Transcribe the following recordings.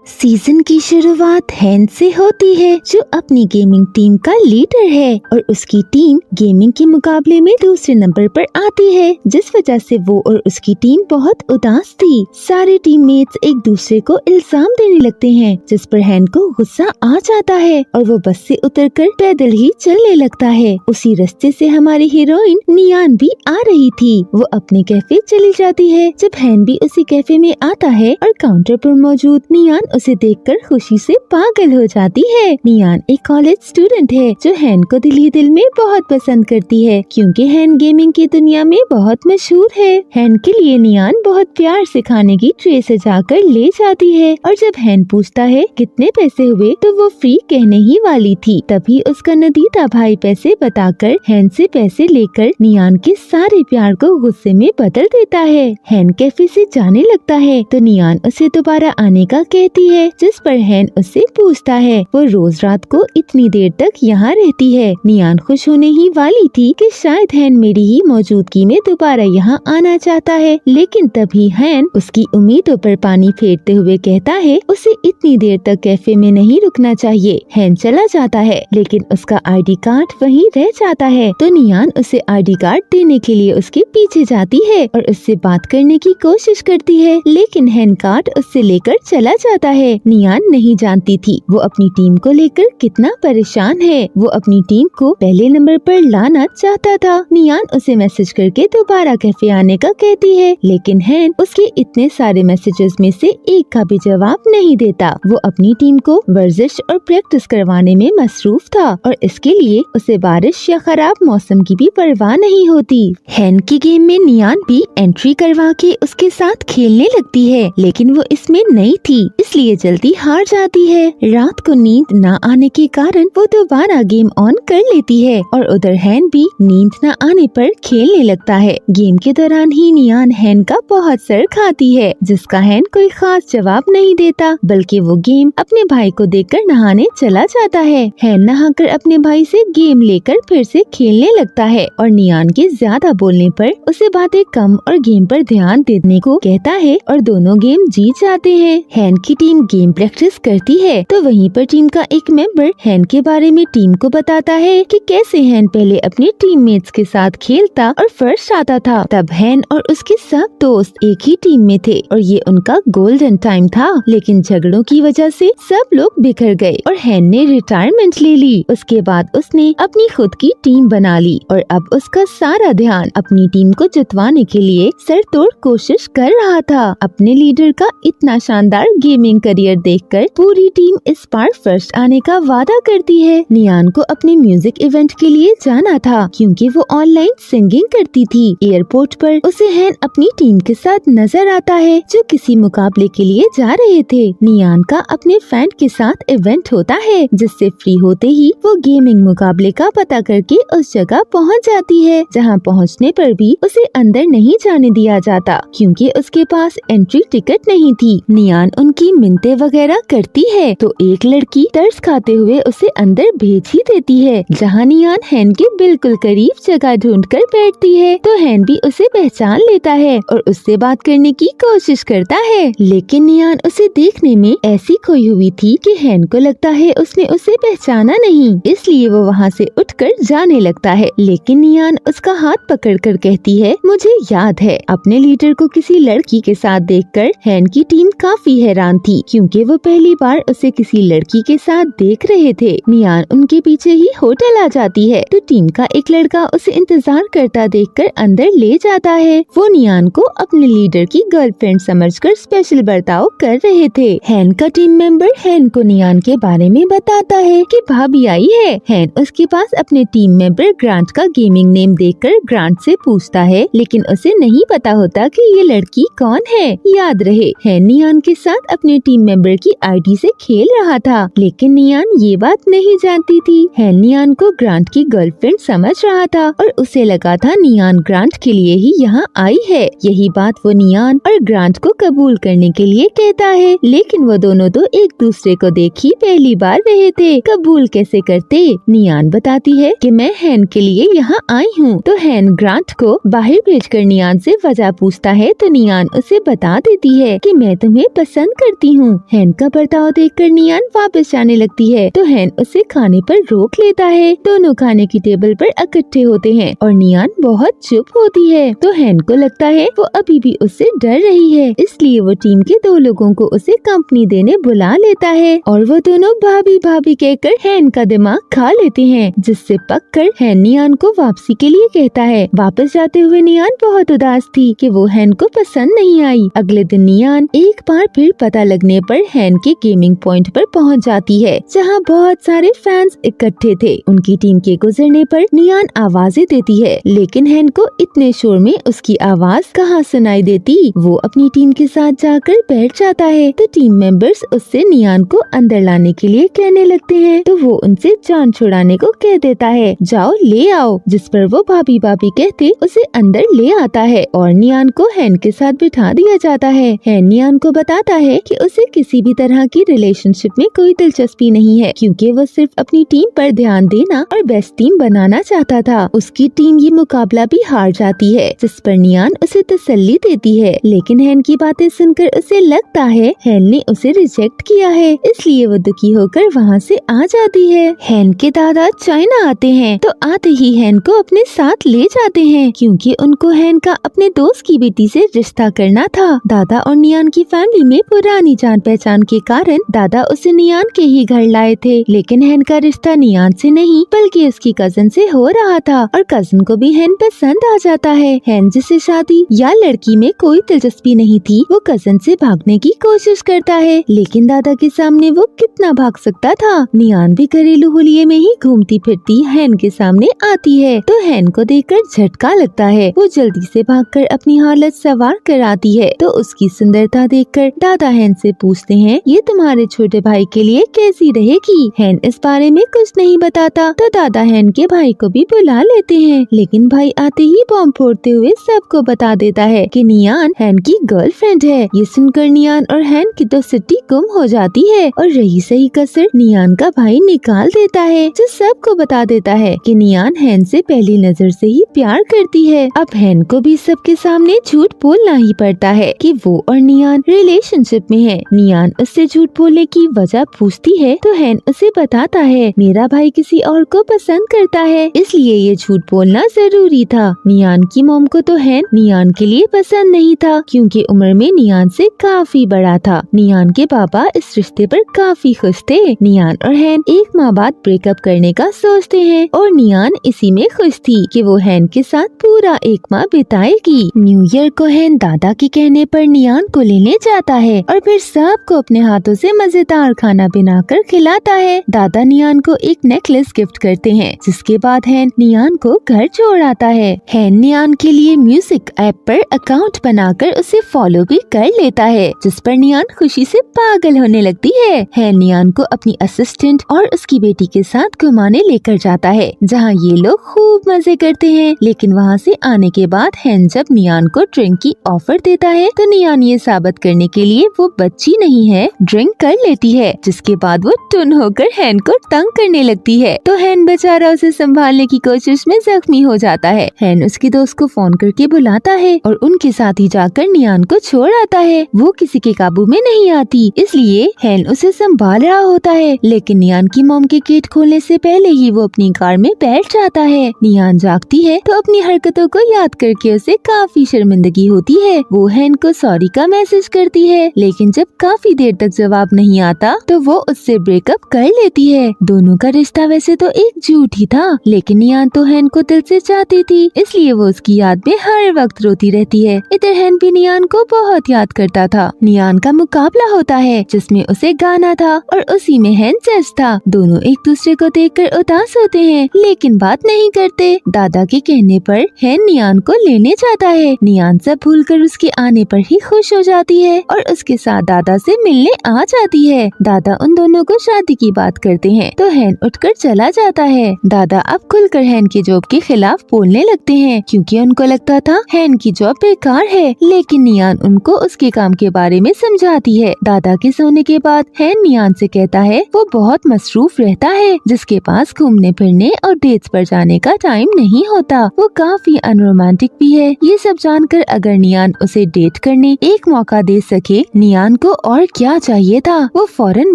Season की शुरुआत हैन से होती है, जो अपनी गेमिंग टीम का लीडर है और उसकी टीम गेमिंग के मुकाबले में दूसरे नंबर पर आती है, जिस वजह से वो और उसकी टीम बहुत उदास थी। सारे टीममेट्स एक दूसरे को इल्जाम देने लगते हैं, जिस पर हैन को गुस्सा आ जाता है और वो बस से उतरकर पैदल ही चलने लगता है। उसी रास्ते से हमारी हीरोइन नियान भी आ रही थी। वो अपने कैफे चली जाती है जब हैन भी उसी कैफे में आता है और काउंटर पर मौजूद नियान उसे देखकर खुशी से पागल हो जाती है। नियान एक कॉलेज स्टूडेंट है जो हैन को दिल ही दिल में बहुत पसंद करती है, क्योंकि हैन गेमिंग की दुनिया में बहुत मशहूर है। हैन के लिए नियान बहुत प्यार से खाने की ट्रे सजाकर ले जाती है और जब हैन पूछता है कितने पैसे हुए तो वो फ्री कहने ही वाली थी। तभी उसका नदीता भाई पैसे बताकर हैन से पैसे लेकर नियान के सारे प्यार को गुस्से में बदल देता है। हैन कैफे से जाने लगता है तो नियान उसे दोबारा आने का कहती है, जिस पर हैन उससे पूछता है वो रोज रात को इतनी देर तक यहाँ रहती है। नियान खुश होने ही वाली थी कि शायद हैन मेरी ही मौजूदगी में दोबारा यहाँ आना चाहता है, लेकिन तभी हैन उसकी उम्मीदों पर पानी फेरते हुए कहता है उसे इतनी देर तक कैफे में नहीं रुकना चाहिए। हैन चला जाता है, लेकिन उसका आईडी कार्ड वहीं रह जाता है, तो नियान उसे आईडी कार्ड देने के लिए उसके पीछे जाती है और उससे बात करने की कोशिश करती है, लेकिन हैन कार्ड उससे लेकर चला जाता है। नियान नहीं जानती थी वो अपनी टीम को लेकर कितना परेशान है। वो अपनी टीम को पहले नंबर पर लाना चाहता था। नियान उसे मैसेज करके दोबारा कैफे आने का कहती है, लेकिन हैन उसके इतने सारे मैसेजेस में से एक का भी जवाब नहीं देता। वो अपनी टीम को वर्जिश और प्रैक्टिस करवाने में मसरूफ था और इसके लिए उसे बारिश या खराब मौसम की भी परवाह नहीं होती। हैन की गेम में नियान भी एंट्री करवा के उसके साथ खेलने लगती है, लेकिन वो इसमें नई थी, इसलिए जल्दी हार जाती है। रात को नींद न आने के कारण वो दोबारा गेम ऑन कर लेती है और उधर हैन भी नींद न आने पर खेलने लगता है। गेम के दौरान ही नियान हैन का बहुत सर खाती है, जिसका हैन कोई खास जवाब नहीं देता, बल्कि वो गेम अपने भाई को देखकर नहाने चला जाता है। हैन नहाकर अपने भाई से गेम लेकर फिर से खेलने लगता है और नियान के ज्यादा बोलने पर उसे बातें कम और गेम पर ध्यान देने को कहता है और दोनों गेम जीत जाते हैं। हैन की टीम गेम प्रैक्टिस करती है तो वहीं पर टीम का एक मेंबर हैन के बारे में टीम को बताता है कि कैसे हैन पहले अपने टीममेट्स के साथ खेलता और फर्स्ट आता था। तब हैन और उसके सब दोस्त एक ही टीम में थे और ये उनका गोल्डन टाइम था, लेकिन झगड़ों की वजह से सब लोग बिखर गए और हैन ने रिटायरमेंट ले ली। उसके बाद उसने अपनी खुद की टीम बना ली और अब उसका सारा ध्यान अपनी टीम को जितवाने के लिए सरतोड़ कोशिश कर रहा था। अपने लीडर का इतना शानदार गेमिंग करियर देखकर पूरी टीम इस बार फर्स्ट आने का वादा करती है। नियान को अपने म्यूजिक इवेंट के लिए जाना था, क्योंकि वो ऑनलाइन सिंगिंग करती थी। एयरपोर्ट पर उसे हैन अपनी टीम के साथ नजर आता है, जो किसी मुकाबले के लिए जा रहे थे। नियान का अपने फ्रेंड के साथ इवेंट होता है, जिससे फ्री होते ही वो गेमिंग मुकाबले का पता करके उस जगह पहुंच जाती है, जहां पहुंचने पर भी उसे अंदर नहीं जाने दिया जाता, क्योंकि उसके पास एंट्री टिकट नहीं थी। नियान उनकी मिन्नतें वगैरह करती है तो एक लड़की तरस खाते हुए उसे अंदर भेज ही देती है, जहां नियान हैन के बिल्कुल करीब जगह ढूंढकर बैठती है तो हैन भी उसे पहचान लेता है और उससे बात करने की कोशिश करता है, लेकिन नियान उसे देखने में ऐसी खोई हुई थी कि हैन को लगता है उसने उसे पहचाना नहीं, इसलिए वो वहाँ से उठकर जाने लगता है। लेकिन नियान उसका हाथ पकड़कर कहती है, मुझे याद है। अपने लीडर को किसी लड़की के साथ देखकर हैन की टीम काफी हैरान थी, क्योंकि वो पहली बार उसे किसी लड़की के साथ देख रहे थे। नियान उनके पीछे ही होटल आ जाती है तो टीम का एक लड़का उसे इंतजार करता देखकर अंदर ले जाता है। वो नियान को अपने लीडर की गर्लफ्रेंड समझकर स्पेशल बर्ताव कर रहे थे। हैन का टीम मेंबर हैन को नियान के बारे में बताता है कि भाभी आई है। हैन उसके पास अपने टीम मेंबर ग्रांट का गेमिंग नेम देखकर ग्रांट से पूछता है, लेकिन उसे नहीं पता होता कि ये लड़की कौन है। याद रहे, हैन नियान के साथ अपने टीम मेंबर की आईडी से खेल रहा था, लेकिन नियान ये बात नहीं जानती थी। हैन नियान को ग्रांट की गर्लफ्रेंड समझ रहा था और उसे लगा था नियान ग्रांट के लिए ही यहाँ आई है। यही बात वो नियान और ग्रांट को कबूल करने के लिए कहता है, लेकिन वो दोनों तो एक दूसरे को देख ही पहली बार रहे थे, कबूल कैसे करते। नियान बताती है कि मैं हैन के लिए यहाँ आई हूँ, तो हैन ग्रांट को बाहर भेजकर नियान से वजह पूछता है तो नियान उसे बता देती है कि मैं तुम्हें पसंद करती रही हूँ। हैन का बर्ताव देखकर नियान वापस जाने लगती है तो हैन उसे खाने पर रोक लेता है। दोनों खाने की टेबल पर इकट्ठे होते हैं और नियान बहुत चुप होती है तो हैन को लगता है वो अभी भी उससे डर रही है, इसलिए वो टीम के 2 लोगों को उसे कंपनी देने बुला लेता है और वो दोनों भाभी भाभी कहकर हैन का दिमाग खा लेते हैं, जिससे पककर हैन नियान को वापसी के लिए कहता है। वापस जाते हुए नियान बहुत उदास थी कि वो हैन को पसंद नहीं आई। अगले दिन नियान एक बार फिर पता लगने पर हैन के गेमिंग पॉइंट पर पहुंच जाती है, जहां बहुत सारे फैंस इकट्ठे थे। उनकी टीम के गुजरने पर नियान आवाजें देती है, लेकिन हैन को इतने शोर में उसकी आवाज कहाँ सुनाई देती। वो अपनी टीम के साथ जाकर बैठ जाता है तो टीम मेंबर्स उससे नियान को अंदर लाने के लिए कहने लगते हैं तो वो उनसे जान छुड़ाने को कह देता है, जाओ ले आओ। जिस पर वो भाभी भाभी कहते उसे अंदर ले आता है और नियान को हैन के साथ बिठा दिया जाता है। हैन नियान को बताता है कि उसे किसी भी तरह की रिलेशनशिप में कोई दिलचस्पी नहीं है, क्योंकि वो सिर्फ अपनी टीम पर ध्यान देना और बेस्ट टीम बनाना चाहता था। उसकी टीम ये मुकाबला भी हार जाती है, जिस पर नियान उसे तसल्ली देती है, लेकिन हैन की बातें सुनकर उसे लगता है हैन ने उसे रिजेक्ट किया है, इसलिए वो दुखी होकर वहाँ से आ जाती है। हैन के दादा चाइना आते हैं तो आते ही हैन को अपने साथ ले जाते हैं, क्योंकि उनको हैन का अपने दोस्त की बेटी से रिश्ता करना था। दादा और नियान की फैमिली में पुरानी जान पहचान के कारण दादा उसे नियान के ही घर लाए थे, लेकिन हैन का रिश्ता नियान से नहीं बल्कि उसकी कजन से हो रहा था और कजन को भी हैन पसंद आ जाता है। हैन जिसे शादी या लड़की में कोई दिलचस्पी नहीं थी, वो कजन से भागने की कोशिश करता है, लेकिन दादा के सामने वो कितना भाग सकता था। नियान भी घरेलू हुलिये में ही घूमती फिरती हैन के सामने आती है तो हैन को देखकर झटका लगता है। वो जल्दी से भागकर अपनी हालत संवार कर आती है तो उसकी सुंदरता देखकर दादा हैन से पूछते हैं, ये तुम्हारे छोटे भाई के लिए कैसी रहेगी। हैन इस बारे में कुछ नहीं बताता तो दादा हैन के भाई को भी बुला लेते हैं, लेकिन भाई आते ही बॉम्ब फोड़ते हुए सबको बता देता है कि नियान हैन की गर्लफ्रेंड है। ये सुनकर नियान और हैन की तो सिट्टी गुम हो जाती है और रही सही कसर नियान का भाई निकाल देता है, जो सबको बता देता है कि नियान हैन से पहली नजर से ही प्यार करती है। अब हैन को भी सबके सामने झूठ बोलना ही पड़ता है कि वो और नियान रिलेशनशिप में है। नियान उससे झूठ बोलने की वजह पूछती है तो हैन उसे बताता है, मेरा भाई किसी और को पसंद करता है, इसलिए ये झूठ बोलना जरूरी था। नियान की मॉम को तो हैन नियान के लिए पसंद नहीं था, क्योंकि उम्र में नियान से काफी बड़ा था। नियान के पापा इस रिश्ते पर काफी खुश थे। नियान और हैन एक माह बाद ब्रेकअप करने का सोचते हैं और नियान इसी में खुश थी कि वो हैन के साथ पूरा 1 माह बिताएगी। न्यू ईयर को हैन दादा के कहने पर नियान को लेने जाता है और फिर सबको अपने हाथों से मजेदार खाना बनाकर खिलाता है। दादा नियान को एक नेकलेस गिफ्ट करते हैं, जिसके बाद हैन नियान को घर छोड़ आता है। हैन नियान के लिए म्यूजिक ऐप पर अकाउंट बनाकर उसे फॉलो भी कर लेता है, जिस पर नियान खुशी से पागल होने लगती है। हैन नियान को अपनी असिस्टेंट और उसकी बेटी के साथ घुमाने लेकर जाता है, जहाँ ये लोग खूब मजे करते हैं। लेकिन वहाँ से आने के बाद हैन जब नियान को ड्रिंक की ऑफर देता है तो नियान ये साबित करने के लिए वो बच्ची नहीं है ड्रिंक कर लेती है, जिसके बाद वो टुन होकर हैन को तंग करने लगती है तो हैन बेचारा उसे संभालने की कोशिश में जख्मी हो जाता है। हैन उसके दोस्त को फोन करके बुलाता है और उनके साथ ही जाकर नियान को छोड़ आता है। वो किसी के काबू में नहीं आती, इसलिए हैन उसे संभाल रहा होता है, लेकिन नियान की मॉम के गेट खोलने से पहले ही वो अपनी कार में बैठ जाता है। नियान जागती है तो अपनी हरकतों को याद करके उसे काफी शर्मिंदगी होती है। वो हैन को सॉरी का मैसेज करती है, लेकिन जब काफी देर तक जवाब नहीं आता तो वो उससे ब्रेकअप कर लेती है। दोनों का रिश्ता वैसे तो एक झूठ ही था, लेकिन नियान तो हैन को दिल से चाहती थी, इसलिए वो उसकी याद में हर वक्त रोती रहती है। इधर हैन भी नियान को बहुत याद करता था। नियान का मुकाबला होता है जिसमें उसे गाना था और उसी में हैन जज था। दोनों एक दूसरे को देखकर उदास होते हैं, लेकिन बात नहीं करते। दादा के कहने पर हैन नियान को लेने जाता है। नियान सब भूलकर उसके आने पर ही खुश हो जाती है और उसके साथ दादा से मिलने आ जाती है। दादा उन दोनों को शादी की बात करते हैं तो हैन उठकर चला जाता है। दादा अब खुलकर हैन की जॉब के खिलाफ बोलने लगते हैं, क्योंकि उनको लगता था हैन की जॉब बेकार है, लेकिन नियान उनको उसके काम के बारे में समझाती है। दादा के सोने के बाद हैन नियान से कहता है वो बहुत मसरूफ रहता है, जिसके पास घूमने फिरने और डेट्स पर जाने का टाइम नहीं होता। वो काफी अनरोमांटिक भी है। ये सब जानकर अगर नियान उसे डेट करने एक मौका दे सके, नियान को और क्या चाहिए था, वो फौरन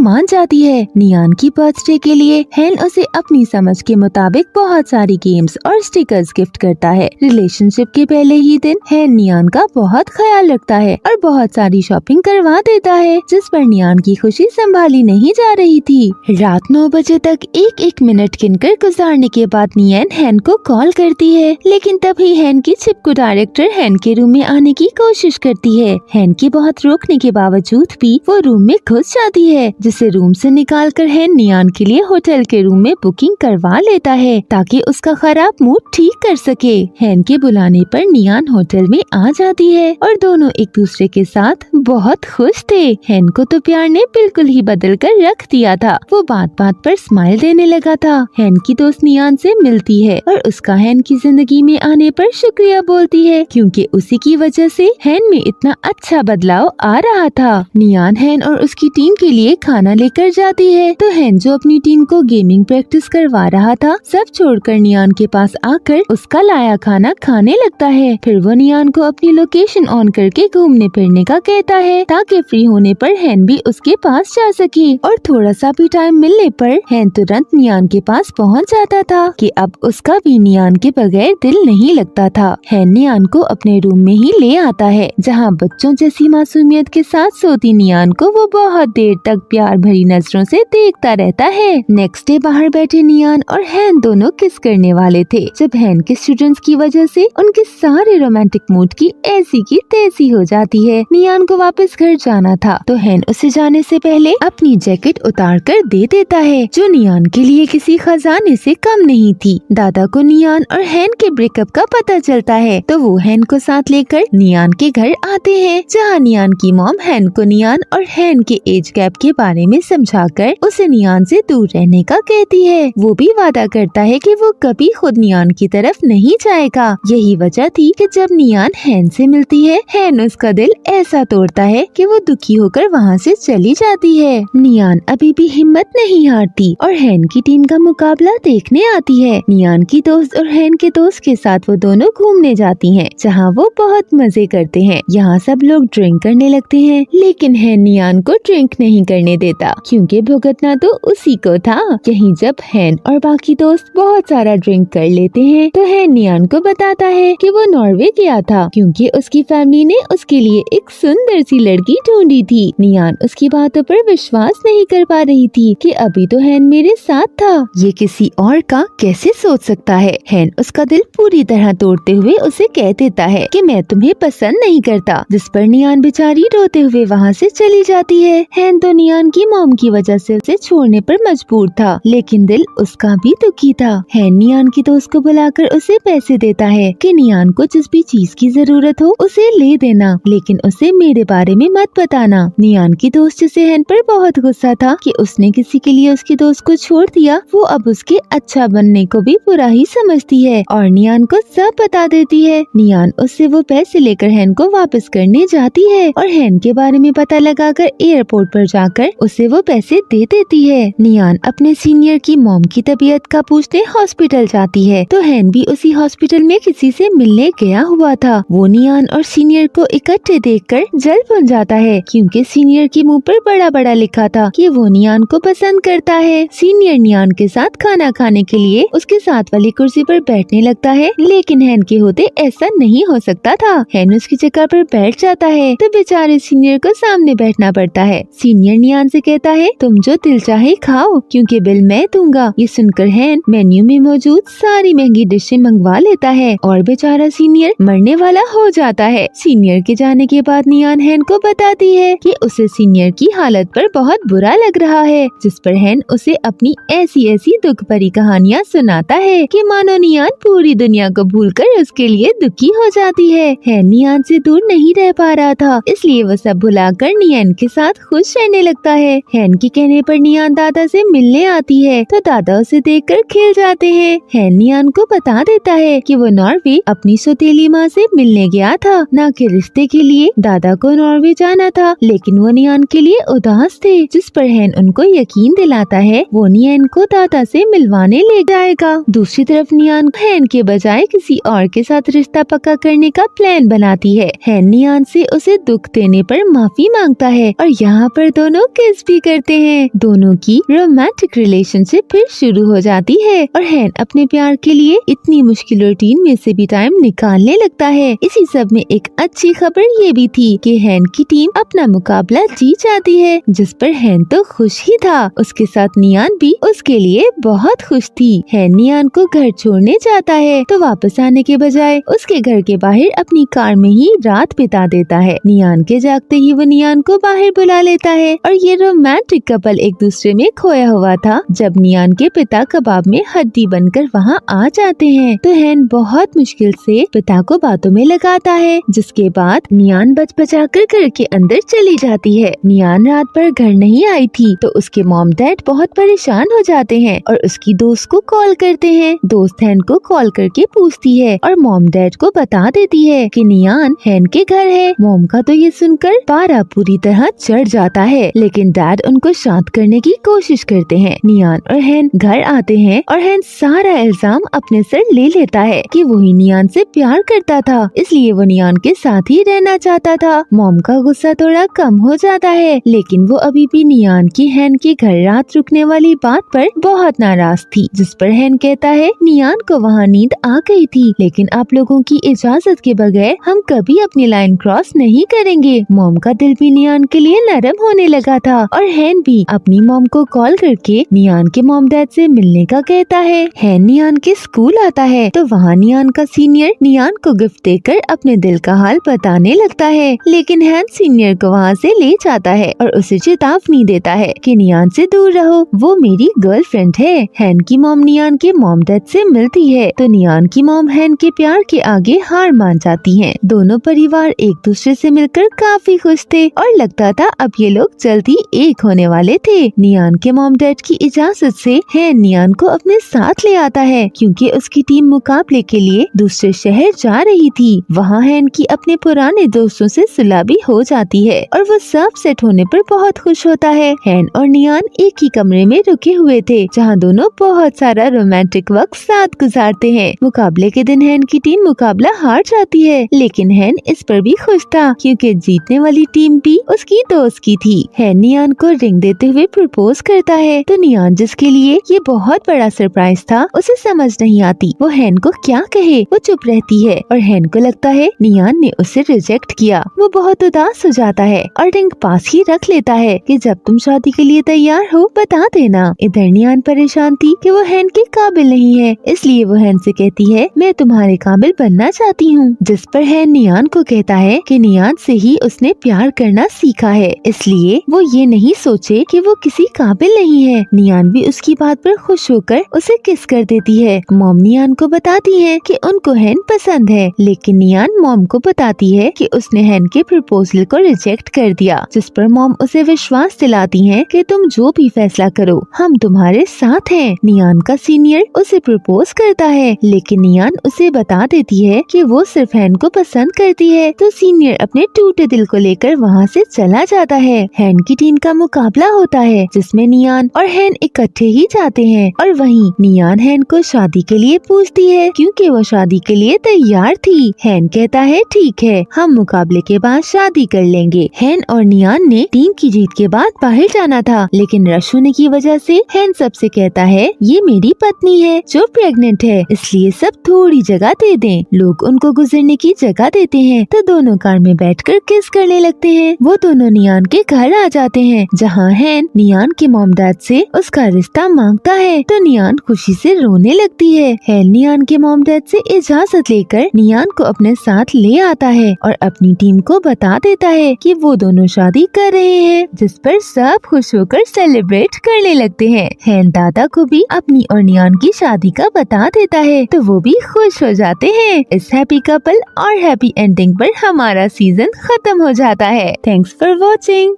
मान जाती है। नियान की बर्थडे के लिए हैन उसे अपनी समझ के मुताबिक बहुत सारी गेम्स और स्टिकर्स गिफ्ट करता है। रिलेशनशिप के पहले ही दिन हैन नियान का बहुत ख्याल रखता है और बहुत सारी शॉपिंग करवा देता है, जिस पर नियान की खुशी संभाली नहीं जा रही थी। रात 9 बजे तक एक एक मिनट गिनकर गुजारने के बाद नियान हैन को कॉल करती है, लेकिन तभी हैन की चिपकू डायरेक्टर हैन के रूम में आने की कोशिश करती है। हैन के बहुत रोकने के बावजूद भी वो रूम में घुस जाती है, जिसे रूम से निकालकर हैन नियान के लिए होटल के रूम में बुकिंग करवा लेता है ताकि उसका खराब मूड ठीक कर सके। हैन के बुलाने पर नियान होटल में आ जाती है और दोनों एक दूसरे के साथ बहुत खुश थे। हैन को तो प्यार ने बिल्कुल ही बदल कर रख दिया था। वो बात बात पर स्माइल देने लगा था। हैन की दोस्त नियान से मिलती है और उसका हैन की जिंदगी में आने पर शुक्रिया बोलती है, क्योंकि उसी की वजह से हैन में इतना अच्छा बदलाव आ रहा था। नियान हैन और उसकी टीम के लिए खाना लेकर जाती है, तो हैन जो अपनी टीम को गेमिंग प्रैक्टिस करवा रहा था सब छोड़कर नियान के पास आकर उसका लाया खाना खाने लगता है। फिर वो नियान को अपनी लोकेशन ऑन करके घूमने फिरने का कहता है ताकि फ्री होने पर हैन भी उसके पास जा सके। और थोड़ा सा भी टाइम मिलने पर हैन तुरंत नियान के पास पहुंच जाता था कि अब उसका भी नियान के बगैर दिल नहीं लगता था। हैन नियान को अपने रूम में ही ले आता है, जहां बच्चों जैसी मासूमियत के साथ सोती नियान को वो बहुत देर तक प्यार भरी नजरों से देखता रहता है। नेक्स्ट डे बाहर बैठे नियान और हैन दोनों किस करने वाले थे, जब हैन के स्टूडेंट्स की वजह से उनके सारे रोमांटिक मूड की ऐसी की तैसी हो जाती है। नियान को वापस घर जाना था, तो हैन उसे जाने से पहले अपनी जैकेट उतार कर दे देता है, जो नियान के लिए किसी खजाने से कम नहीं थी। दादा को नियान और हैन के ब्रेकअप का पता चलता है, तो वो हैन को साथ लेकर नियान के घर आते हैं, जहाँ नियान की मॉम हैन को नियान और हैन के एज गैप के बारे में समझाकर उसे नियान से दूर रहने का कहती है। वो भी वादा करता है कि वो कभी खुद नियान की तरफ नहीं जाएगा। यही वजह थी कि जब नियान हैन से मिलती है, हैन उसका दिल ऐसा तोड़ता है कि वो दुखी होकर वहाँ से चली जाती है। नियान अभी भी हिम्मत नहीं हारती और हैन की टीम का मुकाबला देखने आती है। नियान की दोस्त और हैन के दोस्त के साथ वो दोनों घूमने जाती हैं, जहाँ वो बहुत मजे करते हैं। यहाँ सब लोग ड्रिंक करने लगते हैं, लेकिन हैन नियान को ड्रिंक नहीं करने देता, क्योंकि भुगतना तो उसी को था। यहीं जब हैन और बाकी दोस्त बहुत सारा ड्रिंक कर लेते हैं, तो हैन नियान को बताता है कि वो नॉर्वे गया था, क्योंकि उसकी फैमिली ने उसके लिए एक सुंदर सी लड़की ढूंढी थी। नियान उसकी बातों पर विश्वास नहीं कर पा रही थी कि अभी तो हैन मेरे साथ था, ये किसी और का कैसे सोच सकता है। हैन उसका दिल पूरी तरह तोड़ते हुए उसे कह देता है कि मैं तुम्हें पसंद नहीं करता, जिस पर नियान बेचारी रोते हुए वहाँ से चली जाती है। हैन तो नियान की मॉम की वजह से उसे छोड़ने पर मजबूर था, लेकिन दिल उसका भी दुखी था। हैन नियान की दोस्त को बुलाकर उसे पैसे देता है कि नियान को जिस भी चीज की जरूरत हो उसे ले देना, लेकिन उसे मेरे बारे में मत बताना। नियान की दोस्त जिसे हैन पर बहुत गुस्सा था कि उसने किसी के लिए उसकी दोस्त को छोड़ दिया, वो अब उसके अच्छा बनने को भी बुरा ही समझती है और नियान को सब बता देती है। नियान उससे वो पैसे लेकर हैन को वापस करने जाती है और हैन के बारे में पता लगाकर एयरपोर्ट पर जाकर उसे वो पैसे दे देती है। नियान अपने सीनियर की मॉम की तबीयत का पूछने हॉस्पिटल जाती है, तो हैन भी उसी हॉस्पिटल में किसी से मिलने गया हुआ था। वो नियान और सीनियर को इकट्ठे देखकर जल बन जाता है, क्योंकि सीनियर के मुंह पर बड़ा बड़ा लिखा था कि वो नियान को पसंद करता है। सीनियर नियान के साथ खाना खाने के लिए उसके साथ वाली कुर्सी पर बैठने लगता है, लेकिन हैन के होते ऐसा नहीं हो सकता था। हैन उसकी जगह पर बैठ जाता है, तो बेचारे सीनियर को सामने बैठना पड़ता है। सीनियर नियान से कहता है तुम जो दिल चाहे खाओ, क्योंकि बिल मैं दूंगा। ये सुनकर हैन मेन्यू में मौजूद सारी महंगी डिशें मंगवा लेता है और बेचारा सीनियर मरने वाला हो जाता है। सीनियर के जाने के बाद नियान हैन को बताती है कि उसे सीनियर की हालत पर बहुत बुरा लग रहा है, जिस पर हैन उसे अपनी ऐसी ऐसी दुख भरी कहानियाँ सुनाता है कि मानो नियान पूरी दुनिया को भूलकर उसके लिए दुखी हो जाती है। हैन नियान से दूर नहीं रह पा रहा था, इसलिए वो सब भुलाकर नियान के साथ खुश रहने लगता है। हैन के कहने पर नियान दादा से मिलने आती है, तो दादा उसे देखकर खिल जाते हैं। हैन नियान को बता देता है कि वो नॉर्वे अपनी सौतेली माँ से मिलने गया था, न कि रिश्ते के लिए। दादा को नॉर्वे जाना था, लेकिन वो नियान के लिए उदास थे, जिस पर हैन उनको यकीन दिलाता है वो नियान को दादा से मिलवाने ले जाएगा। दूसरी तरफ नियान हैन के बजाय किसी और के साथ रिश्ता पक्का करने का प्लान बनाती है। हैन नियान से उसे दुख देने पर माफी माफी मांगता है और यहाँ पर दोनों किस भी करते हैं। दोनों की रोमांटिक रिलेशनशिप फिर शुरू हो जाती है और हैन अपने प्यार के लिए इतनी मुश्किल रूटीन में से भी टाइम निकालने लगता है। इसी सब में एक अच्छी खबर ये भी थी कि हैन की टीम अपना मुकाबला जीत जाती है, जिस पर हैन तो खुश ही था। उसके साथ नियान भी उसके लिए बहुत खुश थी। हैन नियान को घर छोड़ने जाता है तो वापस आने के बजाय उसके घर के बाहर अपनी कार में ही रात बिता देता है। नियान के जागते ही वो नियान को बाहर बुला लेता है और ये रोमांटिक कपल एक दूसरे में खोया हुआ था। जब नियान के पिता कबाब में हड्डी बनकर वहाँ आ जाते हैं तो हैन बहुत मुश्किल से पिता को बातों में लगाता है, जिसके बाद नियान बचा कर घर के अंदर चली जाती है। नियान रात भर घर नहीं आई थी तो उसके मॉम डैड बहुत परेशान हो जाते हैं और उसकी दोस्त को कॉल करते हैं। दोस्त हैन को कॉल करके पूछती है और मॉम डैड को बता देती है कि नियान हैन के घर है। मॉम का तो ये सुनकर पारा पूरी तरह चढ़ जाता है, लेकिन डैड उनको शांत करने की कोशिश करते हैं। नियान और हैन घर आते हैं और हैन सारा इल्जाम अपने सर ले लेता है कि वही नियान से प्यार करता था, इसलिए वो नियान के साथ ही रहना चाहता था। मॉम का गुस्सा थोड़ा कम हो जाता है, लेकिन वो अभी भी नियान की हैन के घर रात रुकने वाली बात पर बहुत नाराज थी, जिस पर हैन कहता है नियान को वहाँ नींद आ गई थी, लेकिन आप लोगों की इजाजत के बगैर हम कभी अपनी लाइन क्रॉस नहीं करेंगे। मॉम का दिल भी नियान के लिए नरम होने लगा था और हैन भी अपनी मॉम को कॉल करके नियान के मॉम डैड से मिलने का कहता है। हैन नियान के स्कूल आता है तो वहाँ नियान का सीनियर नियान को गिफ्ट देकर अपने दिल का हाल बताने लगता है, लेकिन हैन सीनियर को वहाँ से ले जाता है और उसे चेतावनी देता है कि नियान से दूर रहो, वो मेरी गर्लफ्रेंड है। हैन की मॉम नियान के मॉम डैड से मिलती है तो नियान की मॉम हैन के प्यार के आगे हार मान जाती हैं। दोनों परिवार एक दूसरे से मिलकर काफी खुश थे और लगता था अब ये लोग जल्दी एक होने वाले थे। नियान के मॉम डैड की इजाजत से हैन नियान को अपने साथ ले आता है क्योंकि उसकी टीम मुकाबले के लिए दूसरे शहर जा रही थी। वहाँ हैन की अपने पुराने दोस्तों से सुलह भी हो जाती है और वो सब सेट होने पर बहुत खुश होता है। हैन और नियान एक ही कमरे में रुके हुए थे जहाँ दोनों बहुत सारा रोमांटिक वक्त साथ गुजारते हैं। मुकाबले के दिन हैन की टीम मुकाबला हार जाती है, लेकिन हैन इस पर भी खुश था क्योंकि जीतने वाली टीम भी उसकी दोस्त की थी। हैन नियान को रिंग देते हुए प्रपोज करता है तो नियान, जिसके लिए ये बहुत बड़ा सरप्राइज था, उसे समझ नहीं आती वो हैन को क्या कहे। वो चुप रहती है और हैन को लगता है नियान ने उसे रिजेक्ट किया। वो बहुत उदास हो जाता है और रिंग पास ही रख लेता है कि जब तुम शादी के लिए तैयार हो बता देना। इधर नियान परेशान थी कि वो हैन के काबिल नहीं है, इसलिए वो हैन से कहती है मैं तुम्हारे काबिल बनना चाहती हूँ, जिस पर हैन नियान को कहता है कि नियान से ही उसने प्यार करना सीखा है, इसलिए वो ये नहीं सोचे कि वो किसी काबिल नहीं है। नियान भी उसकी बात पर खुश होकर उसे किस कर देती है। मॉम नियान को बताती है कि उनको हैन पसंद है, लेकिन नियान मॉम को बताती है कि उसने हैन के प्रपोजल को रिजेक्ट कर दिया, जिस पर मॉम उसे विश्वास दिलाती है कि तुम जो भी फैसला करो हम तुम्हारे साथ हैं। नियान का सीनियर उसे प्रपोज करता है, लेकिन नियान उसे बता देती है कि वो सिर्फ हैन को पसंद करती है, तो सीनियर अपने टूटे दिल को लेकर वहाँ से चला जाता है। हैन की टीम का मुकाबला होता है जिसमें नियान और हैन इकट्ठे ही जाते हैं और वहीं नियान हैन को शादी के लिए पूछती है क्योंकि वो शादी के लिए तैयार थी। हैन कहता है ठीक है, हम मुकाबले के बाद शादी कर लेंगे। हैन और नियान ने टीम की जीत के बाद बाहर जाना था, लेकिन रश होने की वजह से हैन सबसे कहता है ये मेरी पत्नी है जो प्रेग्नेंट है, इसलिए सब थोड़ी जगह दे दें। लोग उनको गुजरने की जगह देते हैं तो दोनों कार में बैठकर किस करने लगते हैं। वो दोनों नियान के घर आ जाते हैं जहाँ हैन नियान के मॉम डैड से उसका रिश्ता मांगता है तो नियान खुशी से रोने लगती है। हैन नियान के मॉम डैड से इजाजत लेकर नियान को अपने साथ ले आता है और अपनी टीम को बता देता है कि वो दोनों शादी कर रहे हैं, जिस पर सब खुश होकर सेलिब्रेट करने लगते हैं। हैन दादा को भी अपनी और नियान की शादी का बता देता है तो वो भी खुश हो जाते हैं। इस हैप्पी कपल और हैप्पी एंडिंग पर हमारा सीजन खत्म हो जाता है। Thanks for watching.